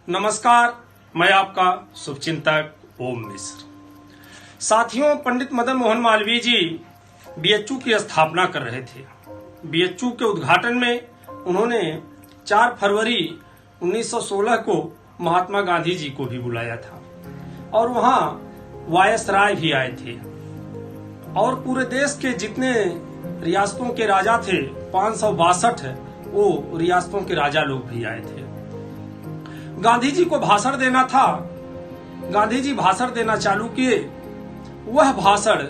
नमस्कार, मैं आपका शुभचिंतक ओम मिश्र। साथियों, पंडित मदन मोहन मालवीय जी बीएचयू की स्थापना कर रहे थे। बीएचयू के उद्घाटन में उन्होंने 4 फरवरी 1916 को महात्मा गांधी जी को भी बुलाया था और वहां वायसराय भी आए थे और पूरे देश के जितने रियासतों के राजा थे 562 वो रियासतों के राजा लोग भी आए थे। गांधी जी को भाषण देना था। गांधी जी भाषण देना चालू किए। वह भाषण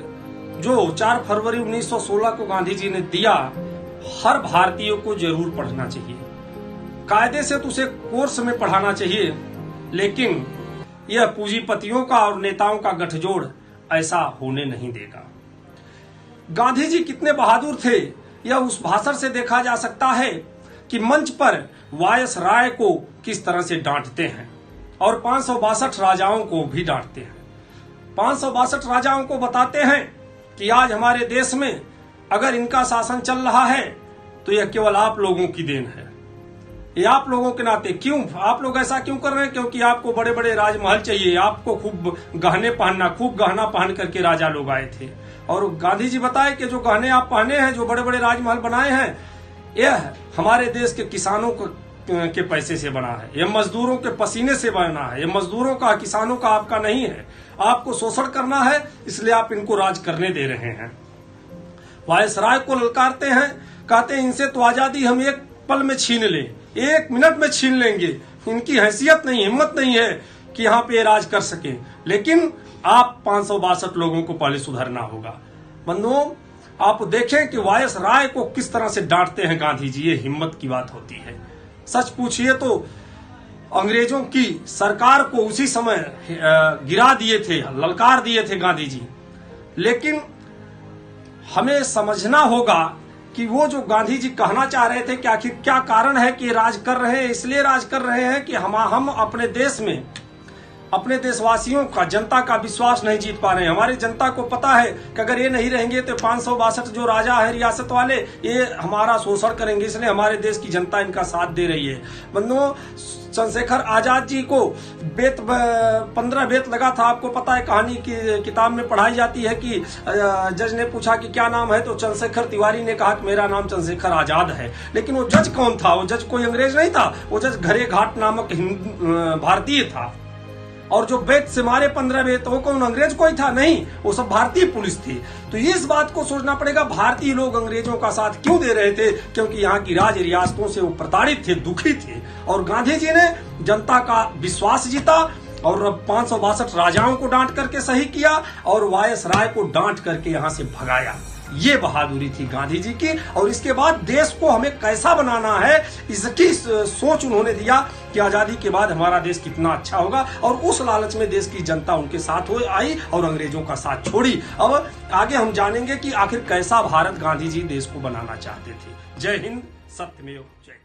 जो 4 फरवरी 1916 को गांधी जी ने दिया, हर भारतीय को जरूर पढ़ना चाहिए। कायदे से तो उसे कोर्स में पढ़ाना चाहिए, लेकिन यह पूंजीपतियों का और नेताओं का गठजोड़ ऐसा होने नहीं देगा। गांधी जी कितने बहादुर थे, यह उस भाषण से देखा जा सकता है कि मंच पर वायसराय को किस तरह से डांटते हैं और 562 राजाओं को भी डांटते हैं। 562 राजाओं को बताते हैं कि आज हमारे देश में अगर इनका शासन चल रहा है तो यह केवल आप लोगों की देन है। ये आप लोगों के नाते क्यों, आप लोग ऐसा क्यों कर रहे हैं? क्योंकि आपको बड़े बड़े राजमहल चाहिए, आपको खूब गहने पहनना, खूब गहना पहन करके राजा लोग आए थे। और गांधी जी बताए कि जो गहने आप पहने हैं, जो बड़े बड़े राजमहल बनाए हैं, यह हमारे देश के किसानों के पैसे से बना है, यह मजदूरों के पसीने से बना है, यह मजदूरों का, किसानों का आपका नहीं है। आपको शोषण करना है, इसलिए आप इनको राज करने दे रहे हैं। वायसराय को ललकारते हैं, कहते हैं इनसे तो आजादी हम एक पल में छीन ले, 1 मिनट में छीन लेंगे। इनकी हैसियत नहीं, हिम्मत नहीं है कि यहाँ पे राज कर सके। लेकिन आप 562 लोगों को पहले सुधरना होगा। बंधुओं, आप देखें कि वायसराय को किस तरह से डांटते हैं गांधी जी। ये हिम्मत की बात होती है। सच पूछिए तो अंग्रेजों की सरकार को उसी समय गिरा दिए थे, ललकार दिए थे गांधी जी। लेकिन हमें समझना होगा कि वो जो गांधी जी कहना चाह रहे थे कि आखिर क्या कारण है कि राज कर रहे हैं। इसलिए राज कर रहे हैं कि हम अपने देश में अपने देशवासियों का, जनता का विश्वास नहीं जीत पा रहे हैं। हमारी जनता को पता है कि अगर ये नहीं रहेंगे तो 562 जो राजा है रियासत वाले, ये हमारा शोषण करेंगे। इसलिए हमारे देश की जनता इनका साथ दे रही है। बंधुओं, चंद्रशेखर आजाद जी को 15 बेत लगा था। आपको पता है, कहानी की किताब में पढ़ाई जाती है कि जज ने पूछा कि क्या नाम है, तो चंद्रशेखर तिवारी ने कहा कि मेरा नाम चंद्रशेखर आजाद है। लेकिन वो जज कौन था? वो जज कोई अंग्रेज नहीं था, वो जज घरे घाट नामक भारतीय था। और जो बेत से मारे 15 बेत, वो कौन अंग्रेज कोई था? नहीं, वो सब भारतीय पुलिस थी। तो इस बात को सोचना पड़ेगा, भारतीय लोग अंग्रेजों का साथ क्यों दे रहे थे? क्योंकि यहाँ की राज रियासतों से वो प्रताड़ित थे, दुखी थे। और गांधी जी ने जनता का विश्वास जीता और 562 राजाओं को डांट करके सही किया और वायसराय को डांट करके यहाँ से भगाया। ये बहादुरी थी गांधी जी की। और इसके बाद देश को हमें कैसा बनाना है, इसकी सोच उन्होंने दिया कि आजादी के बाद हमारा देश कितना अच्छा होगा। और उस लालच में देश की जनता उनके साथ हो आई और अंग्रेजों का साथ छोड़ी। अब आगे हम जानेंगे कि आखिर कैसा भारत गांधी जी देश को बनाना चाहते थे। जय हिंद, सत्यमेव जयते।